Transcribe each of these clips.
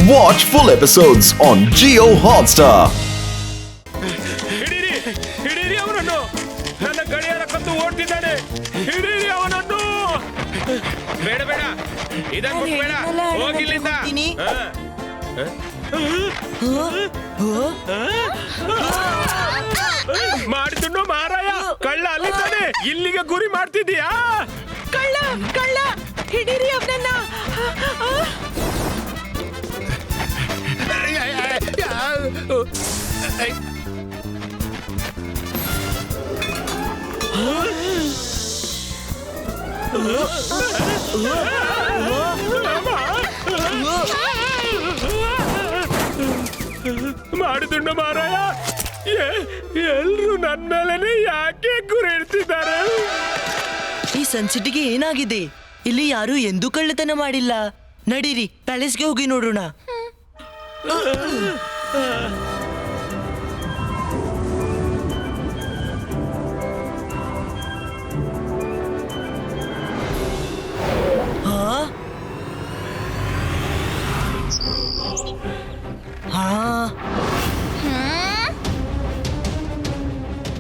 Watch full episodes on Jio Hotstar. ಹಿಡೀರಿ ಅವನನ್ನು. ನನ್ನ ಗಡಿಯಾರ ಕದ್ದು ಓಡ್ತಿದ್ದಾನೆ. ಹಿಡೀರಿ ಅವನನ್ನು. ಬೇಡ ಬೇಡ, ಇದನ್ನು ಬೇಡ, ಹೋಗಿಲ್ಲಿಂದ. ಮಾಡ್ತಿನ್ನು ಮಾರಾಯ, ಕಳ್ಳ ಅಲ್ಲಿದ್ದಾನೆ. ಇಲ್ಲಿಗೆ ಗುರಿ ಮಾಡ್ತಿದ್ದೀಯಾ? ಕಳ್ಳ ಕಳ್ಳ, ಹಿಡೀರಿ ಅವನನ್ನ. ಮಾಡಿದುಂಡ ಮಾರಾಯ, ಎಲ್ರು ನನ್ನ ಮೇಲೆನೆ ಯಾಕೆ ಗುರಿ ಇಡ್ತಿದ್ದಾರೆ? ಈ ಸನ್ಸಿಟಿಗೆ ಏನಾಗಿದೆ? ಇಲ್ಲಿ ಯಾರು ಎಂದೂ ಕಳ್ಳತನ ಮಾಡಿಲ್ಲ. ನಡೀರಿ, ಪ್ಯಾಲೇಸ್ಗೆ ಹೋಗಿ ನೋಡೋಣ.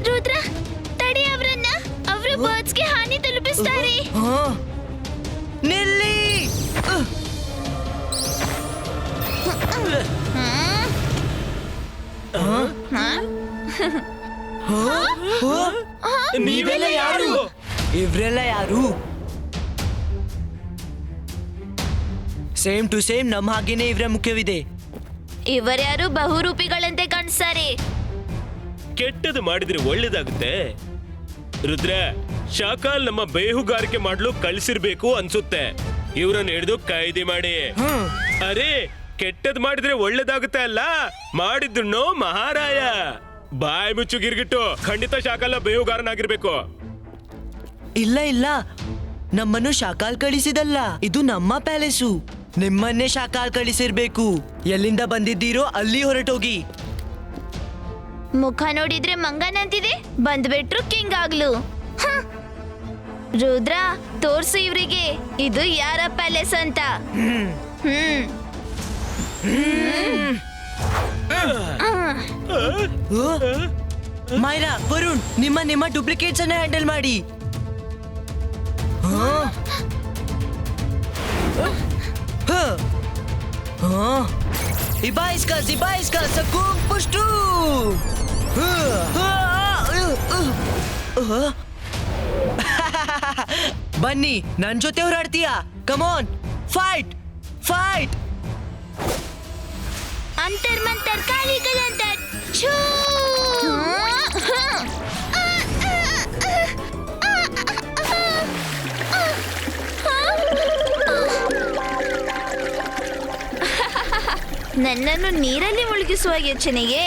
ರುದ್ರ, ತಡಿ ಅವರನ್ನ. ಅವರು ಬರ್ಡ್ಸ್ಗೆ ಹಾನಿ ತಲುಪಿಸ್ತಾರೆ. ನಿಲ್ಲಿ! ನೀವೆಲ್ಲ ಯಾರು? ಇವ್ರೆಲ್ಲ ಯಾರು? ಸೇಮ್ ಟು ಸೇಮ್ ನಮ್ಮ ಹಾಗೇನೆ ಇವ್ರ ಮುಖ್ಯವಿದೆ. ಇವರ್ಯಾರು ಬಹುರೂಪಿಗಳಂತೆ ಕಾಣಿಸ್ತಾರೆ. ಕೆಟ್ಟದು ಮಾಡಿದ್ರೆ ಒಳ್ಳೇದಾಗುತ್ತೆ. ರುದ್ರ, ಶಾಕಾಲ್ ನಮ್ಮ ಬೇಹುಗಾರಿಕೆ ಮಾಡಲು ಕಳಿಸಿರ್ಬೇಕು ಅನ್ಸುತ್ತೆ. ಇವ್ರನ್ನ ಹಿಡಿದು ಕೈದಿ ಮಾಡಿ. ಅರೆ, ಕೆಟ್ಟದ್ ಮಾಡಿದ್ರೆ ಒಳ್ಳೇದಾಗುತ್ತೆ ಅಲ್ಲ, ಮಾಡಿದ್ರು ಮಹಾರಾಯ. ಬಾಯ್ ಮುಚ್ಚು ಗಿರ್ಗಿಟ್ಟು, ಖಂಡಿತ ಶಾಕಾಲ ಬೇಹುಗಾರನಾಗಿರ್ಬೇಕು. ಇಲ್ಲ ಇಲ್ಲ, ನಮ್ಮನ್ನು ಶಾಕಾಲ್ ಕಳಿಸಿದಲ್ಲ, ಇದು ನಮ್ಮ ಪ್ಯಾಲೇಸು. ನಿಮ್ಮನ್ನೇ ಶಾಕಾಲ್ ಕಳಿಸಿರ್ಬೇಕು. ಎಲ್ಲಿಂದ ಬಂದಿದ್ದೀರೋ ಅಲ್ಲಿ ಹೊರಟೋಗಿ. ಮುಖ ನೋಡಿದ್ರೆ ಮಂಗನಂತಿದೆ, ಬಂದ್ಬಿಟ್ರು ಕಿಂಗ್ ಆಗ್ಲು. ರುದ್ರ, ತೋರ್ಸು ಇವ್ರಿಗೆ ಇದು ಯಾರ ಪ್ಯಾಲೇಸ್ ಅಂತ. ಮೈರಾ, ವರುಣ್, ನಿಮ್ಮ ಡೂಪ್ಲಿಕೇಟ್ಸ್ ಅನ್ನ ಹ್ಯಾಂಡಲ್ ಮಾಡಿ. ಇಬಾ ಸಕೂಮ್ ಪುಷ್ಟು. ಬನ್ನಿ, ನನ್ ಜೊತೆ ಹೋರಾಡ್ತೀಯಾ? ಕಮಾನ್, ಫೈಟ್ ಫೈಟ್. ಅಂತರ್ ಮಂತರ್ ಕಾಲಿಗಳಂತರ್ ಛೂ. ನನ್ನನ್ನು ನೀರಲ್ಲಿ ಮುಳುಗಿಸುವ ಯೋಚನೆಗೆ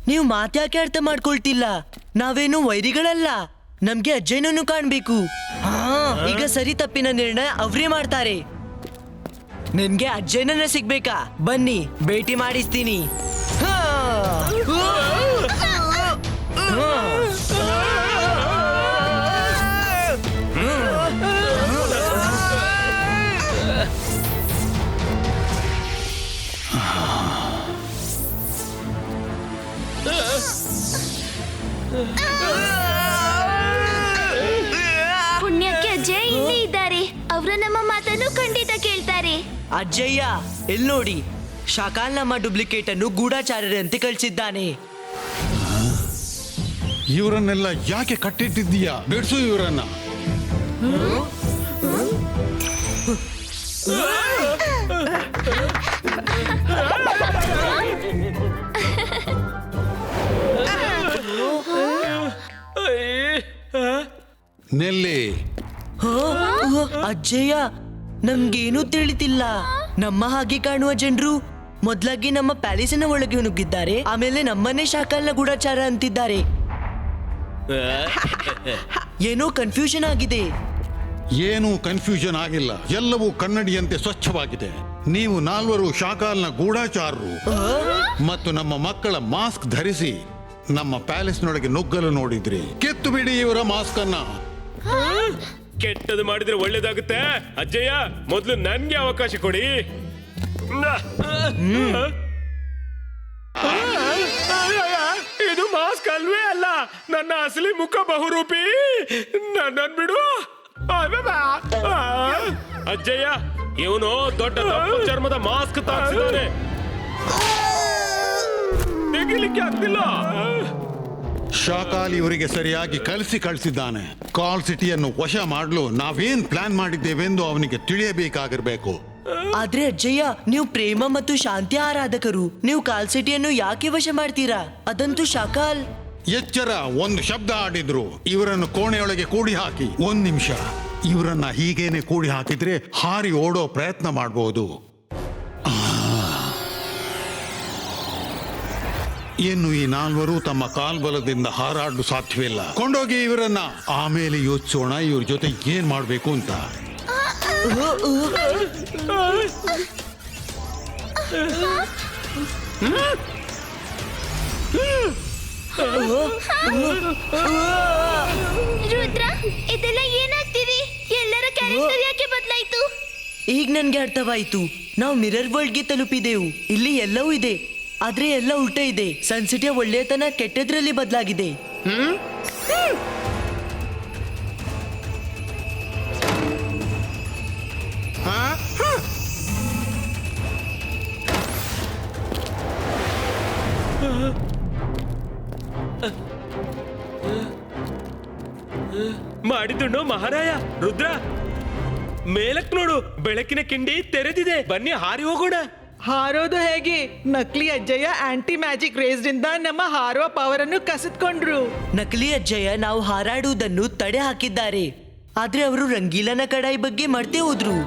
ನೀವು ಮಾತ್ಯಾಕೆ ಅರ್ಥ ಮಾಡ್ಕೊಳ್ತಿಲ್ಲ? ನಾವೇನು ವೈರಿಗಳಲ್ಲ, ನಮ್ಗೆ ಅಜ್ಜಯ್ಯನನ್ನು ಕಾಣ್ಬೇಕು. ಈಗ ಸರಿ ತಪ್ಪಿನ ನಿರ್ಣಯ ಅವ್ರೇ ಮಾಡ್ತಾರೆ. ನಿನ್ಗೆ ಅಜ್ಜಯ್ಯನನ್ನ ಸಿಗ್ಬೇಕಾ? ಬನ್ನಿ, ಭೇಟಿ ಮಾಡಿಸ್ತೀನಿ. ಪುಣ್ಯಕ್ಕೆ ಅಜ್ಜಯ್ಯ ಇಲ್ಲಿ ಇದ್ದಾರೆ. ಅವರು ನಮ್ಮ ಮಾತನ್ನು ಖಂಡಿತ ಕೇಳ್ತಾರೆ. ಅಜ್ಜಯ್ಯ, ಎಲ್ ನೋಡಿ, ಶಾಕಾಲ್ ನಮ್ಮ ಡೂಪ್ಲಿಕೇಟ್ ಅನ್ನು ಗೂಢಾಚಾರ್ಯರಂತೆ ಕಳಿಸಿದ್ದಾನೆ. ಇವರನ್ನೆಲ್ಲ ಯಾಕೆ ಕಟ್ಟಿಟ್ಟಿದ್ದೀಯಾ? ಬಿಡಿಸು ಇವರನ್ನ. ನೆಲ್ಲಿ, ಅಜ್ಜಯ್ಯ, ನಮ್ಗೇನೂ ತಿಳಿತಿಲ್ಲ. ನಮ್ಮ ಹಾಗೆ ಕಾಣುವ ಜನರು ಮೊದ್ಲಾಗಿ ನಮ್ಮ ಪ್ಯಾಲೇಸಿನ ಒಳಗೆ ನುಗ್ಗಿದ್ದಾರೆ, ಆಮೇಲೆ ನಮ್ಮನ್ನೇ ಶಾಕಾಲ್ನ ಗೂಢಚಾರ ಅಂತಿದ್ದಾರೆ. ಏನೋ ಕನ್ಫ್ಯೂಷನ್ ಆಗಿದೆ. ಏನೂ ಕನ್ಫ್ಯೂಷನ್ ಆಗಿಲ್ಲ. ಎಲ್ಲವೂ ಕನ್ನಡಿಯಂತೆ ಸ್ವಚ್ಛವಾಗಿದೆ. ನೀವು ನಾಲ್ವರು ಶಾಕಾಲ್ನ ಗೂಢಚಾರರು ಮತ್ತು ನಮ್ಮ ಮಕ್ಕಳ ಮಾಸ್ಕ್ ಧರಿಸಿ ನಮ್ಮ ಪ್ಯಾಲೇಸ್ನೊಳಗೆ ನುಗ್ಗಲು ನೋಡಿದ್ರಿ. ಕಿತ್ತು ಬಿಡಿ ಇವರ ಮಾಸ್ಕ್ ಅನ್ನ. ಕೆಟ್ಟದು ಮಾಡಿದ್ರೆ ಒಳ್ಳೇದಾಗುತ್ತೆ. ಅಜ್ಜಯ್ಯ, ಮೊದ್ಲು ನನ್ಗೆ ಅವಕಾಶ ಕೊಡಿ. ಇದು ಮಾಸ್ಕ್ ಅಲ್ವೇ ಅಲ್ಲ, ನನ್ನ ಅಸಲಿ ಮುಖ ಬಹುರೂಪಿ. ನನ್ನನ್ ಬಿಡು. ಅಜ್ಜಯ್ಯ, ಇವನು ದೊಡ್ಡ ದಪ್ಪ ಚರ್ಮದ ಮಾಸ್ಕ್ ತಾಕ್ಸಿದ್ದಾನೆ. ತೆಗಿಲಿಕ್ಕೆ ಆಗ್ತಿಲ್ಲ. ಶಾಕಾಲ್ ಇವರಿಗೆ ಸರಿಯಾಗಿ ಕಳಿಸಿದ್ದಾನೆ. ಕಾಲ್ ಸಿಟಿಯನ್ನು ವಶ ಮಾಡಲು ನಾವೇನ್ ಪ್ಲಾನ್ ಮಾಡಿದ್ದೇವೆಂದು ಅವನಿಗೆ ತಿಳಿಯಬೇಕಾಗಿರ್ಬೇಕು. ಆದ್ರೆ ಅಜ್ಜಯ್ಯ, ನೀವು ಪ್ರೇಮ ಮತ್ತು ಶಾಂತಿ ಆರಾಧಕರು. ನೀವು ಕಾಲ್ ಸಿಟಿಯನ್ನು ಯಾಕೆ ವಶ ಮಾಡ್ತೀರಾ? ಅದಂತೂ ಶಾಕಾಲ್. ಎಚ್ಚರ, ಒಂದು ಶಬ್ದ ಆಡಿದ್ರು. ಇವರನ್ನು ಕೋಣೆಯೊಳಗೆ ಕೂಡಿ ಹಾಕಿ. 1 ನಿಮಿಷ. ಇವರನ್ನ ಹೀಗೇನೆ ಕೂಡಿ ಹಾಕಿದ್ರೆ ಹಾರಿ ಓಡೋ ಪ್ರಯತ್ನ ಮಾಡಬಹುದು. ಇನ್ನು ಈ ನಾಲ್ವರು ತಮ್ಮ ಕಾಲ್ಬಲದಿಂದ ಹಾರಾಡಲು ಸಾಧ್ಯವಿಲ್ಲ. ಕೊಂಡೋಗಿ ಇವರನ್ನ, ಆಮೇಲೆ ಯೋಚಿಸೋಣ ಇವ್ರ ಜೊತೆ ಏನ್ ಮಾಡ್ಬೇಕು ಅಂತ. ರುದ್ರ, ಇದೆಲ್ಲ ಏನಾಗ್ತಿದೆ? ಎಲ್ಲರ ಕ್ಯಾರೆಕ್ಟರ್ ಯಾಕೆ ಬದಲಾಯ್ತು? ಈಗ ನನ್ಗೆ ಅರ್ಥವಾಯ್ತು. ನಾವು ಮಿರರ್ ವರ್ಲ್ಡ್ಗೆ ತಲುಪಿದೆವು. ಇಲ್ಲಿ ಎಲ್ಲವೂ ಇದೆ, ಆದ್ರೆ ಎಲ್ಲ ಉಲ್ಟ ಇದೆ. ಸನ್ಸಿಟಿಯ ಒಳ್ಳೆಯತನ ಕೆಟ್ಟದ್ರಲ್ಲಿ ಬದಲಾಗಿದೆ. ಮಾಡಿದ್ದುಣ್ಣು ಮಹಾರಾಯ. ರುದ್ರ, ಮೇಲಕ್ ನೋಡು, ಬೆಳಕಿನ ಕಿಂಡಿ ತೆರೆದಿದೆ. ಬನ್ನಿ ಹಾರಿ ಹೋಗೋಣ. ಹಾರೋದು ಹೇಗೆ? ನಕಲಿ ಅಜ್ಜಯ್ಯ ಆಂಟಿ ಮ್ಯಾಜಿಕ್ ರೇಸ್ ದಿಂದ ನಮ್ಮ ಹಾರುವ ಪವರ್ ಅನ್ನು ಕಸಿದ್ಕೊಂಡ್ರು. ನಕಲಿ ಅಜ್ಜಯ್ಯ ನಾವು ಹಾರಾಡುವುದನ್ನು ತಡೆ ಹಾಕಿದ್ದಾರೆ, ಆದ್ರೆ ಅವರು ರಂಗೀಲನ ಕಡಾಯಿ ಬಗ್ಗೆ ಮರ್ತೇ ಹೋದ್ರು.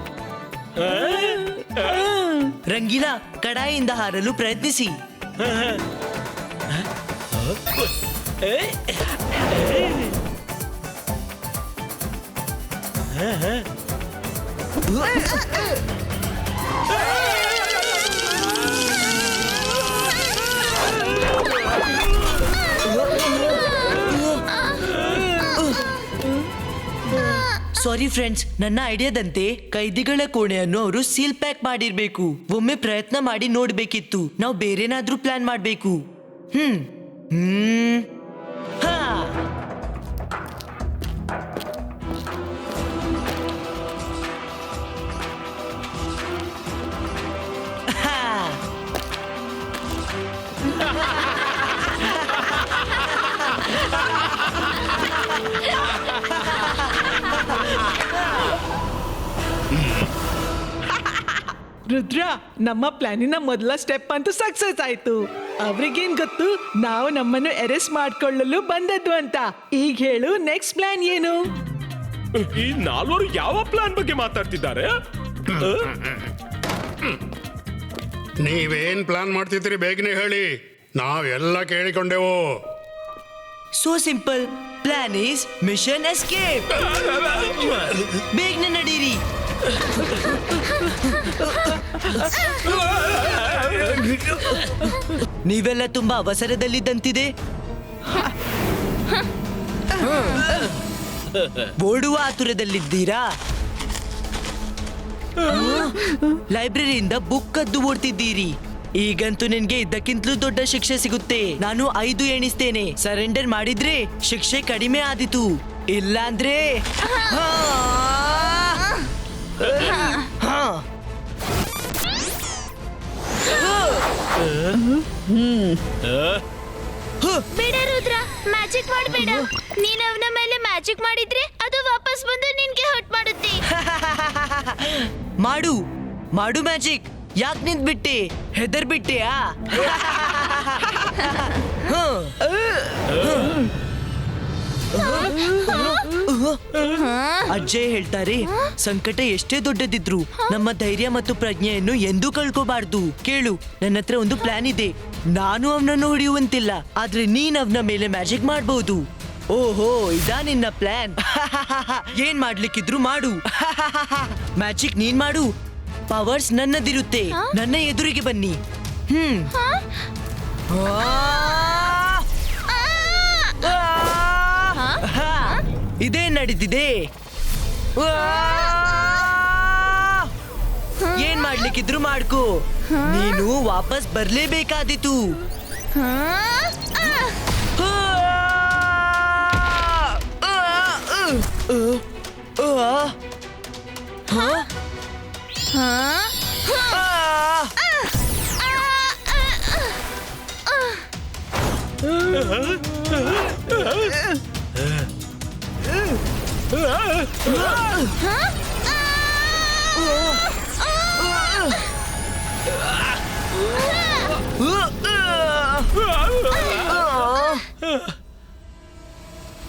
ರಂಗೀಲಾ, ಕಡಾಯಿಯಿಂದ ಹಾರಲು ಪ್ರಯತ್ನಿಸಿ. ಸಾರಿ ಫ್ರೆಂಡ್ಸ್, ನನ್ನ ಐಡಿಯಾದಂತೆ ಕೈದಿಗಳ ಕೋಣೆಯನ್ನು ಅವರು ಸೀಲ್ ಪ್ಯಾಕ್ ಮಾಡಿರ್ಬೇಕು. ಒಮ್ಮೆ ಪ್ರಯತ್ನ ಮಾಡಿ ನೋಡ್ಬೇಕಿತ್ತು. ನಾವು ಬೇರೆನಾದ್ರೂ ಪ್ಲಾನ್ ಮಾಡ್ಬೇಕು. ಹಾ, ರುದ್ರ, ನಮ್ಮ ಪ್ಲಾನಿನ ಮೊದಲ ಸ್ಟೆಪ್ ಅಂತೂ ಸಕ್ಸಸ್ ಆಯ್ತು. ಅವ್ರಿಗೇನ್ ಗೊತ್ತು ನಾವು ನಮ್ಮನ್ನು ಅರೆಸ್ಟ್ ಮಾಡ್ಕೊಳ್ಳಲು ಬಂದದ್ದು ಅಂತ. ಈಗ ಹೇಳು, ನೆಕ್ಸ್ಟ್ ಪ್ಲಾನ್ ಏನು? ಈ ನಾಲ್ವರು ಯಾವ ಪ್ಲಾನ್ ಬಗ್ಗೆ ಮಾತಾಡ್ತಿದ್ದಾರೆ? ನೀವೇನ್ ಪ್ಲಾನ್ ಮಾಡ್ತಿದ್ದೀರಿ ಬೇಗನೆ ಹೇಳಿ, ನಾವೆಲ್ಲ ಕೇಳಿಕೊಂಡೆವು. So simple. Plan is mission escape. ಬೇಗನೆ ನಡೀರಿ. ನೀವೆಲ್ಲ ತುಂಬಾ ಅವಸರದಲ್ಲಿದ್ದಂತಿದೆ. ಓಡುವ ಆತುರದಲ್ಲಿದ್ದೀರಾ? ಲೈಬ್ರರಿಯಿಂದ ಬುಕ್ ಕದ್ದು ಓಡ್ತಿದ್ದೀರಿ. ಈಗಂತೂ ನಿನ್ಗೆ ಇದಕ್ಕಿಂತಲೂ ದೊಡ್ಡ ಶಿಕ್ಷೆ ಸಿಗುತ್ತೆ. ನಾನು 5 ಎಣಿಸ್ತೇನೆ. ಸರೆಂಡರ್ ಮಾಡಿದ್ರೆ ಶಿಕ್ಷೆ ಕಡಿಮೆ ಆದಿತು, ಇಲ್ಲಾಂದ್ರೆ ಬೇಡ ರುದ್ರ, ಮ್ಯಾಜಿಕ್ ಮಾಡಬೇಡ. ನೀನ್ ಅವನ ಮೇಲೆ ಮ್ಯಾಜಿಕ್ ಮಾಡಿದ್ರೆ ಅದು ವಾಪಸ್ ಬಂದು ನಿನ್ಗೆ ಹರ್ಟ್ ಮಾಡುತ್ತೆ. ಮಾಡು ಮಾಡು ಮ್ಯಾಜಿಕ್. ಯಾಕೆ ನಿಂತ್ಬಿಟ್ಟೆ? ಹೆದರ್ಬಿಟ್ಟೆಯಾ? ಅಜ್ಜಯ್ ಹೇಳ್ತಾರೆ, ಸಂಕಟ ಎಷ್ಟೇ ದೊಡ್ಡದಿದ್ರು ನಮ್ಮ ಧೈರ್ಯ ಮತ್ತು ಪ್ರಜ್ಞೆಯನ್ನು ಎಂದೂ ಕಳ್ಕೋಬಾರ್ದು. ಕೇಳು, ನನ್ನ ಹತ್ರ ಒಂದು ಪ್ಲಾನ್ ಇದೆ. ನಾನು ಅವನನ್ನು ಹೊಡೆಯುವಂತಿಲ್ಲ, ಆದ್ರೆ ನೀನ್ ಅವನ ಮೇಲೆ ಮ್ಯಾಜಿಕ್ ಮಾಡಬಹುದು. ಓಹೋ, ಇದಾ ನಿನ್ನ ಪ್ಲಾನ್? ಏನ್ ಮಾಡ್ಲಿಕ್ಕಿದ್ರು ಮಾಡು. ಮ್ಯಾಜಿಕ್ ನೀನ್ ಮಾಡು, ಪವರ್ಸ್ ನನ್ನದಿರುತ್ತೆ. ನನ್ನ ಎದುರಿಗೆ ಬನ್ನಿ. ಇದೇ ನಡೆದಿದೆ. ಏನ್ ಮಾಡ್ಲಿಕ್ಕಿದ್ರು ಮಾಡ್ಕೋ, ನೀನು ವಾಪಸ್ ಬರ್ಲೇಬೇಕಾದಿತ್ತು.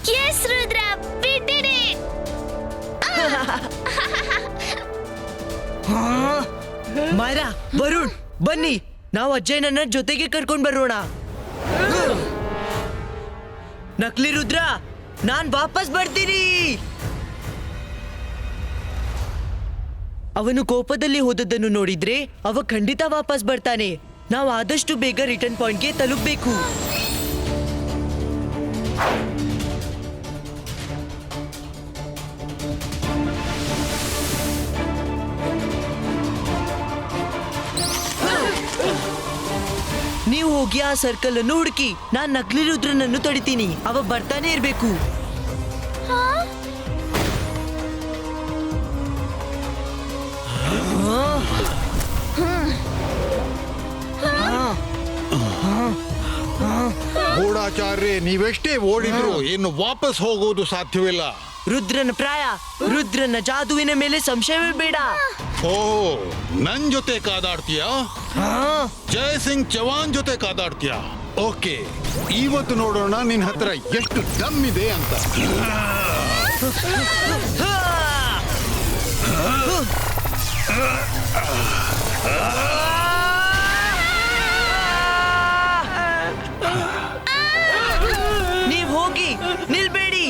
Yes, Rudra, we did it! ಮಾಯರಾ, Varun, ಬನ್ನಿ, ನಾವು ಅಜ್ಜಯ್ಯನನ್ನ ಜೊತೆಗೆ ಕರ್ಕೊಂಡ್ ಬರೋಣ. ನಕಲಿ ರುದ್ರ, ನಾನ್ ವಾಪಸ್ ಬರ್ತೀನಿ. ಅವನು ಕೋಪದಲ್ಲಿ ಹೋದದ್ದನ್ನು ನೋಡಿದ್ರೆ ಅವ ಖಂಡಿತ ವಾಪಸ್ ಬರ್ತಾನೆ. ನಾವು ಆದಷ್ಟು ಬೇಗ ರಿಟರ್ನ್ ಪಾಯಿಂಟ್ಗೆ ತಲುಪಬೇಕು. ನೀವು ಹೋಗಿ ಆ ಸರ್ಕಲ್ ಅನ್ನು ಹುಡುಕಿ, ನಾನ್ ನಕಲಿ ರುದ್ರನನ್ನು ತಡಿತೀನಿ. ಅವ ಬರ್ತಾನೆ ಇರ್ಬೇಕು. ಗೂಢಾಚಾರ್ಯ, ನೀವೆಷ್ಟೇ ಓಡಿದ್ರು ಇನ್ನು ವಾಪಸ್ ಹೋಗುವುದು ಸಾಧ್ಯವಿಲ್ಲ. ರುದ್ರನ ಪ್ರಾಯ, ರುದ್ರನ ಜಾದುವಿನ ಮೇಲೆ ಸಂಶಯವೇ ಬೇಡ. ಓ, ನನ್ ಜೊತೆ ಕಾದಾಡ್ತೀಯಾ? ಜಯಸಿಂಗ್ ಚವಾನ್ ಜೊತೆ ಕಾದಾಡ್ತೀಯಾ? ಓಕೆ, ಇವತ್ತು ನೋಡೋಣ ನಿನ್ ಹತ್ರ ಎಷ್ಟು ದಮ್ ಇದೆ ಅಂತ. ನೀವ್ ಹೋಗಿ ನಿಲ್ಬೇಡಿ.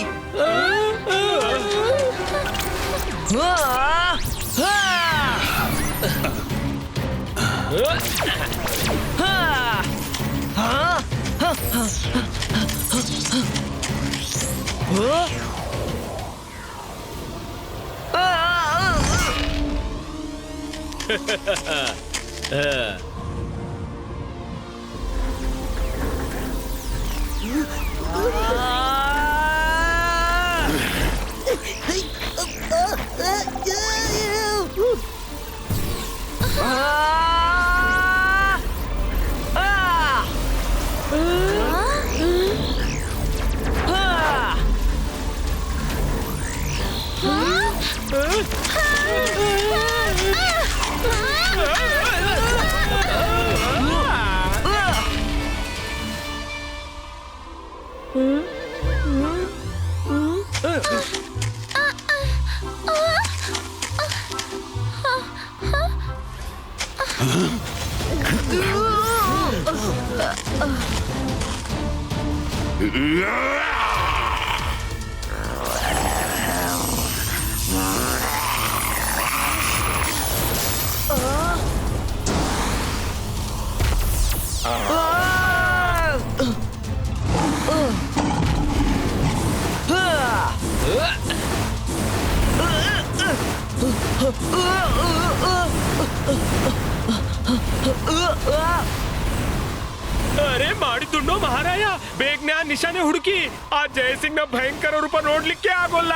ಅರೆ ಮಾಡಿದ್ದುಂಡೋ ಮಹಾರಾಯ, ಬೇಗನೆ ಆ ನಿಶಾನೆ ಹುಡುಕಿ. ಆ ಜಯಸಿಂಗ್ ನ ಭಯಂಕರ ರೂಪ ನೋಡ್ಲಿಕ್ಕೆ ಆಗೋಲ್ಲ.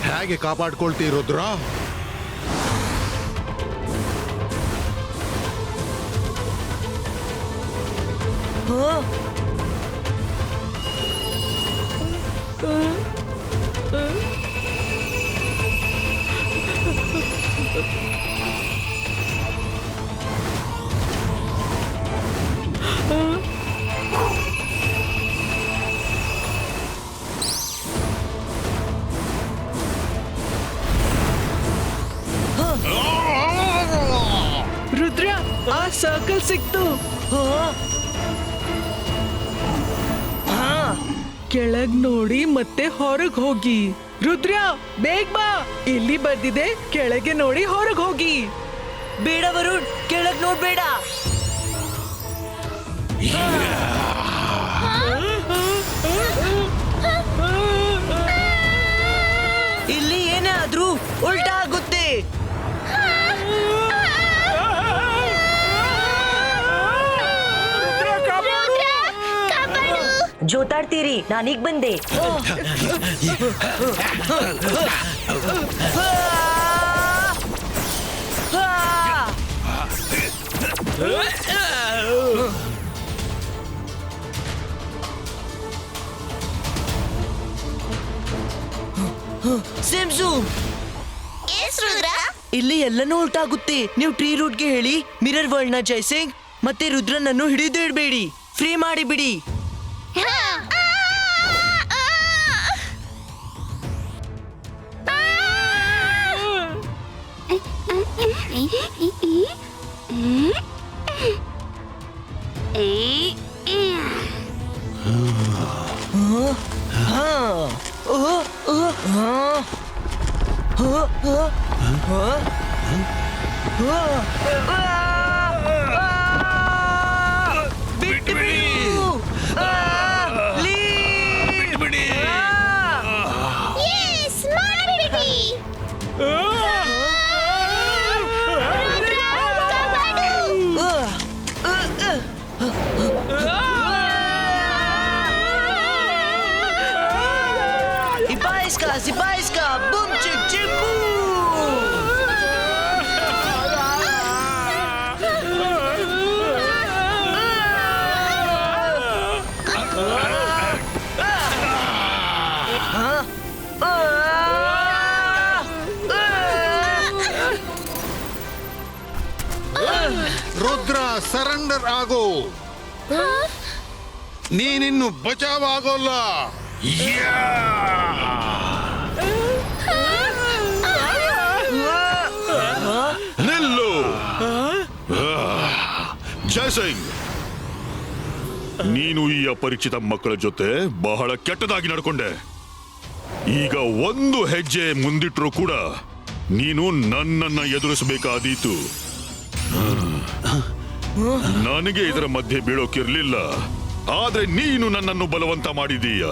ಹೇಗೆ ಕಾಪಾಡ್ಕೊಳ್ತೀರೋದ್ರ? ರುದ್ರ ಆ ಸರ್ಕಲ್ ಸಿಕ್ತು. ಕೆಳಗ್ ನೋಡಿ ಮತ್ತೆ ಹೊರಗ್ ಹೋಗಿ. ರುದ್ರ ಬೇಗ ಬಾ, ಇಲ್ಲಿ ಬರ್ದಿದೆ ಕೆಳಗೆ ನೋಡಿ ಹೊರಗ್ ಹೋಗಿ. ಬೇಡ ವರುಣ್, ಕೆಳಗ್ ನೋಡ್ಬೇಡ. ಇಲ್ಲಿ ಏನೇ ಆದ್ರೂ ಉಲ್ಟಾ ಆಗುತ್ತೆ. ರುದ್ರ, ಕಾಪಾಡು. ಜೋತಾಡ್ತೀರಿ, ನಾನೀಗ ಬಂದೆ. ಸಿಮ್ಸು, ಎಸ್ ರುದ್ರ. ಇಲ್ಲಿ ಎಲ್ಲನೂ ಉಲ್ಟಾಗುತ್ತೆ. ನೀವು ಟ್ರೀ ರೂಟ್ಗೆ ಹೇಳಿ ಮಿರರ್ ವರ್ಲ್ಡ್ ನ ಜೈಸಿಂಗ್ ಮತ್ತೆ ರುದ್ರನನ್ನು ಹಿಡಿದು ಇಡಬೇಡಿ, ಫ್ರೀ ಮಾಡಿಬಿಡಿ. ಬಿಟ್ಟು ಬಿಡಿ. ಎಸ್, ಮಾಡಿಬಿಡಿ. ರುದ್ರ, ಕಾಪಾಡು. Ibaiska, boom, chick, chick, boom. Rudra surrender ಆಗೋ, ನೀನಿನ್ನು ಬಚಾವ್ ಆಗೋಲ್ಲ. ನಿಲ್ಲು ಜಯಸಿಂಗ್, ನೀನು ಈ ಅಪರಿಚಿತ ಮಕ್ಕಳ ಜೊತೆ ಬಹಳ ಕೆಟ್ಟದಾಗಿ ನಡ್ಕೊಂಡೆ. ಈಗ ಒಂದು ಹೆಜ್ಜೆ ಮುಂದಿಟ್ರೂ ಕೂಡ ನೀನು ನನ್ನನ್ನ ಎದುರಿಸಬೇಕಾದೀತು. ನನಗೆ ಇದರ ಮಧ್ಯೆ ಬೀಳೋಕಿರ್ಲಿಲ್ಲ, ಆದ್ರೆ ನೀನು ನನ್ನನ್ನು ಬಲವಂತ ಮಾಡಿದೀಯ.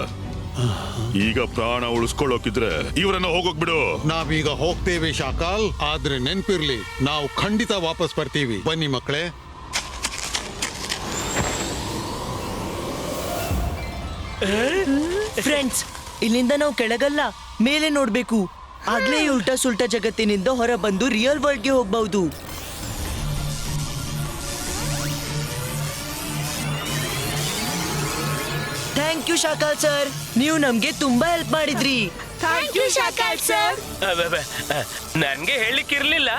ಈಗ ಪ್ರಾಣ ಉಳಿಸ್ಕೊಳ್ಳೋಕಿದ್ರೆ ಇವರನ್ನ ಹೋಗೋಕ್ ಬಿಡು. ನಾವೀಗ ಹೋಗ್ತೇವೆ ಶಾಕಾಲ್, ಆದ್ರೆ ನೆನ್ಪಿರ್ಲಿ, ನಾವು ಖಂಡಿತ ವಾಪಸ್ ಬರ್ತೀವಿ. ಬನ್ನಿ ಮಕ್ಕಳೇ. ಫ್ರೆಂಡ್ಸ್, ಇಲ್ಲಿಂದ ನಾವು ಕೆಳಗಲ್ಲ ಮೇಲೆ ನೋಡ್ಬೇಕು. ಆಗ್ಲೇ ಈ ಉಲ್ಟಾ ಸುಲ್ಟಾ ಜಗತ್ತಿನಿಂದ ಹೊರ ಬಂದು ರಿಯಲ್ ವರ್ಲ್ಡ್ಗೆ ಹೋಗ್ಬಹುದು. ಥ್ಯಾಂಕ್ ಯು ಶಾಕಾಲ್ ಸರ್, ನೀವು ನಮ್ಗೆ ತುಂಬಾ ಹೆಲ್ಪ್ ಮಾಡಿದ್ರಿ. Thank you Shakal sir. ನನ್ಗೆ ಹೇಳಲಿಕ್ಕಿರ್ಲಿಲ್ಲ,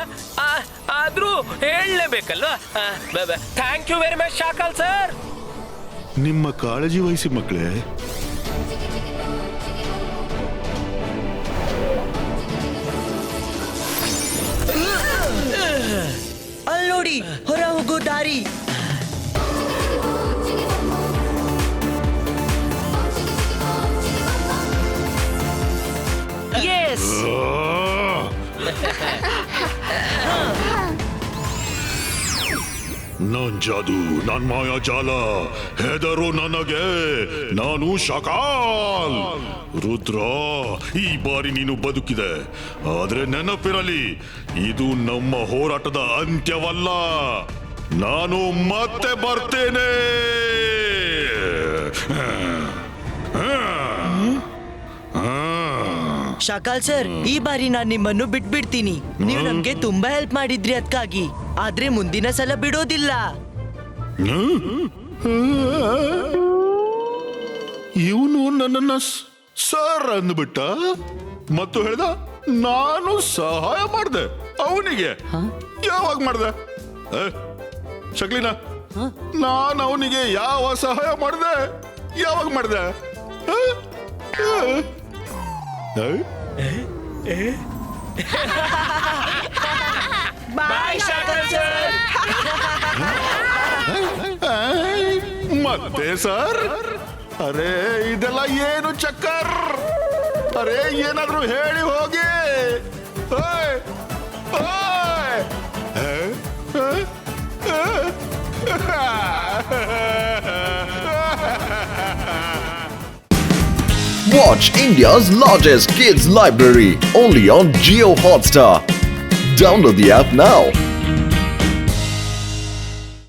ಆದ್ರೂ ಹೇಳಲೇಬೇಕಲ್ವಾ. Thank you very much Shakal sir. ನಿಮ್ಮ ಕಾಳಜಿ ವಹಿಸಿ ಮಕ್ಕಳೇ. ಅಲ್ಲಿ ನೋಡಿ, ಹೊರ ಹೋಗೋ ದಾರಿ. ಎಸ್, ನಾನ್ ಜಾದು, ನಾನ್ ಮಾಯಾಜಾಲ, ಹೆದರು ನನಗೆ, ನಾನು ಶಕಾಲ್. ರುದ್ರ, ಈ ಬಾರಿ ನೀನು ಬದುಕಿದೆ, ಆದ್ರೆ ನೆನಪಿರಲಿ, ಇದು ನಮ್ಮ ಹೋರಾಟದ ಅಂತ್ಯವಲ್ಲ. ನಾನು ಮತ್ತೆ ಬರ್ತೇನೆ. ಶಾಕಾಲ್ ಸರ್, ಈ ಬಾರಿ ನಾನ್ ನಿಮ್ಮನ್ನು ಬಿಟ್ಬಿಡ್ತೀನಿ. ನೀವು ನಮ್ಗೆ ತುಂಬಾ ಹೆಲ್ಪ್ ಮಾಡಿದ್ರಿ ಅದಕ್ಕಾಗಿ. ಆದ್ರೆ ಮುಂದಿನ ಸಲ ಬಿಡೋದಿಲ್ಲ. ಇವನು ನನ್ನನ್ನ ಸರ್ ಅಂದ್ಬಿಟ್ಟ ಮತ್ತು ಹೇಳ್ದ ನಾನು ಸಹಾಯ ಮಾಡ್ದೆ ಅವನಿಗೆ. ಯಾವಾಗ ಮಾಡ್ದೆ ಶಕ್ಲಿನ? ನಾನು ಅವನಿಗೆ ಯಾವ ಸಹಾಯ ಮಾಡ್ದೆ? ಯಾವಾಗ ಮಾಡ್ದೆ? ಬಾಯ್ ಶಾಕರ್ ಸರ್. ಮತ್ತೆ ಸರ್? ಅರೆ ಇದೆಲ್ಲ ಏನು ಚಕ್ಕರ್? ಅರೆ ಏನಾದ್ರೂ ಹೇಳಿ ಹೋಗಿ. ಓಯ್, ಓಯ್. Watch India's largest kids library only on Geo Hotstar. Download the app now.